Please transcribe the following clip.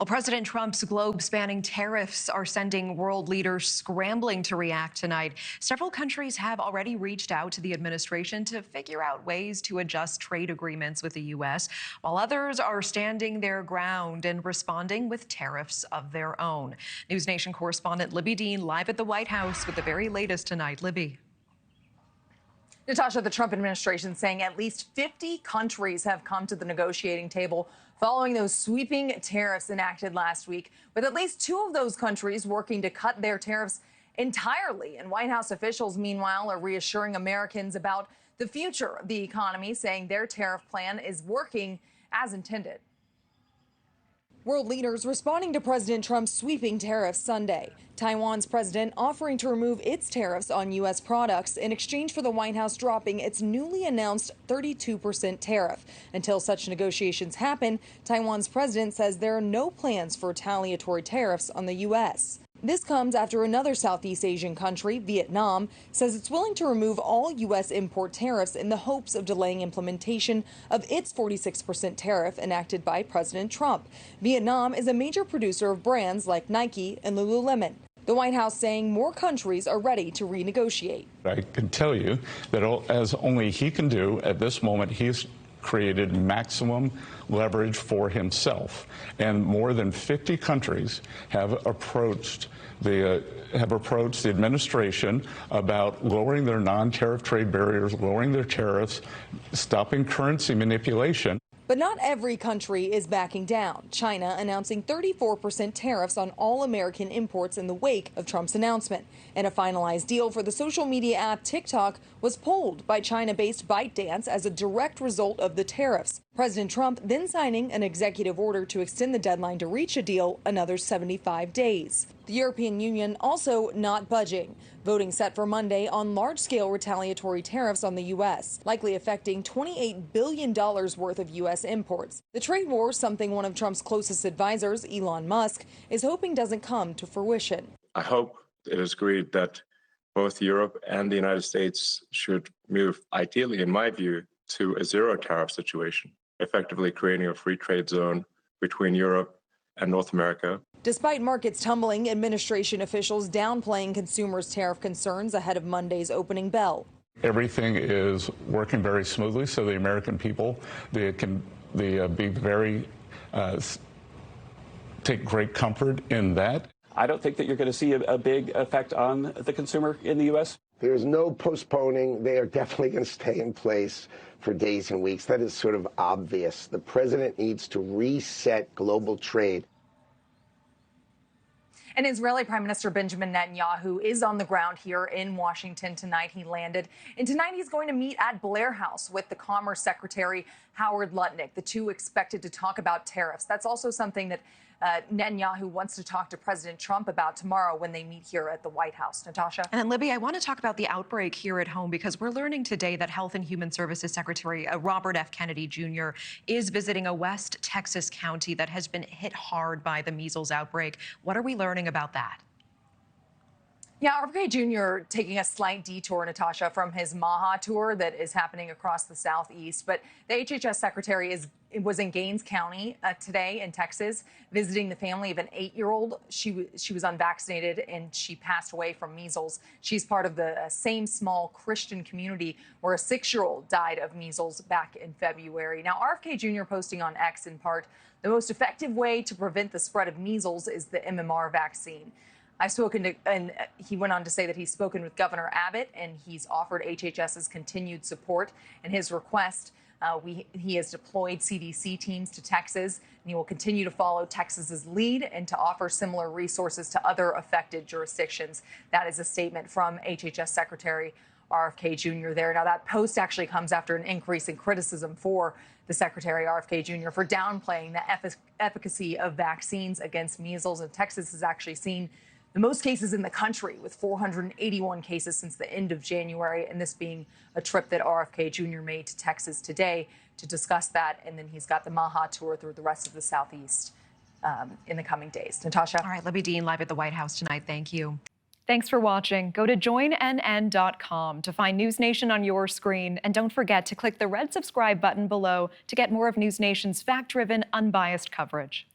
Well, President Trump's globe-spanning tariffs are sending world leaders scrambling to react tonight. Several countries have already reached out to the administration to figure out ways to adjust trade agreements with the U.S., while others are standing their ground and responding with tariffs of their own. NewsNation Correspondent Libbey Dean live at the White House with the very latest tonight. Libby. Natasha, the Trump administration saying at least 50 countries have come to the negotiating table following those sweeping tariffs enacted last week, with at least 2 of those countries working to cut their tariffs entirely. And White House officials, meanwhile, are reassuring Americans about the future of the economy, saying their tariff plan is working as intended. World leaders responding to President Trump's sweeping tariffs Sunday. Taiwan's president offering to remove its tariffs on U.S. products in exchange for the White House dropping its newly announced 32% tariff. Until such negotiations happen, Taiwan's president says there are no plans for retaliatory tariffs on the U.S. This comes after another Southeast Asian country, Vietnam, says it's willing to remove all U.S. import tariffs in the hopes of delaying implementation of its 46% tariff enacted by President Trump. Vietnam is a major producer of brands like Nike and Lululemon. The White House saying more countries are ready to renegotiate. I can tell you that as only he can do at this moment, he's created maximum leverage for himself, and more than 50 countries have approached the administration about lowering their non-tariff trade barriers, lowering their tariffs, stopping currency manipulation. But not every country is backing down. China announcing 34% tariffs on all American imports in the wake of Trump's announcement. And a finalized deal for the social media app TikTok was pulled by China-based ByteDance as a direct result of the tariffs. President Trump then signing an executive order to extend the deadline to reach a deal another 75 days. The European Union also not budging. Voting set for Monday on large-scale retaliatory tariffs on the U.S., likely affecting $28 billion worth of U.S. imports. The trade war, something one of Trump's closest advisors, Elon Musk, is hoping doesn't come to fruition. I hope it is agreed that both Europe and the United States should move, ideally, in my view, to a zero tariff situation, effectively creating a free trade zone between Europe and North America. Despite markets tumbling, administration officials downplaying consumers' tariff concerns ahead of Monday's opening bell. Everything is working very smoothly, so the American people can be very take great comfort in that. I don't think that you're going to see a big effect on the consumer in the U.S. There's no postponing. They are definitely going to stay in place for days and weeks. That is sort of obvious. The president needs to reset global trade. And Israeli Prime Minister Benjamin Netanyahu is on the ground here in Washington tonight. He landed. And tonight he's going to meet at Blair House with the Commerce Secretary Howard Lutnick. The two expected to talk about tariffs. That's also something that Netanyahu wants to talk to President Trump about tomorrow when they meet here at the White House. Natasha? And Libby, I want to talk about the outbreak here at home, because we're learning today that Health and Human Services Secretary Robert F. Kennedy Jr. is visiting a West Texas county that has been hit hard by the measles outbreak. What are we learning about that? Yeah, RFK Jr. taking a slight detour, Natasha, from his MAHA tour that is happening across the Southeast. But the HHS secretary was in Gaines County today in Texas, visiting the family of an 8-year-old. She was unvaccinated and she passed away from measles. She's part of the same small Christian community where a 6-year-old died of measles back in February. Now, RFK Jr. posting on X in part, the most effective way to prevent the spread of measles is the MMR vaccine. I've spoken to, and he went on to say that he's spoken with Governor Abbott and he's offered HHS's continued support. In his request, he has deployed CDC teams to Texas, and he will continue to follow Texas's lead and to offer similar resources to other affected jurisdictions. That is a statement from HHS Secretary RFK Jr. there. Now, that post actually comes after an increase in criticism for the Secretary RFK Jr. for downplaying the efficacy of vaccines against measles. And Texas has actually seen the most cases in the country, with 481 cases since the end of January, and this being a trip that RFK Jr. made to Texas today to discuss that. And then he's got the MAHA tour through the rest of the Southeast in the coming days. Natasha? All right, Libbey Dean live at the White House tonight. Thank you. Thanks for watching. Go to joinnn.com to find NewsNation on your screen. And don't forget to click the red subscribe button below to get more of NewsNation's fact-driven, unbiased coverage.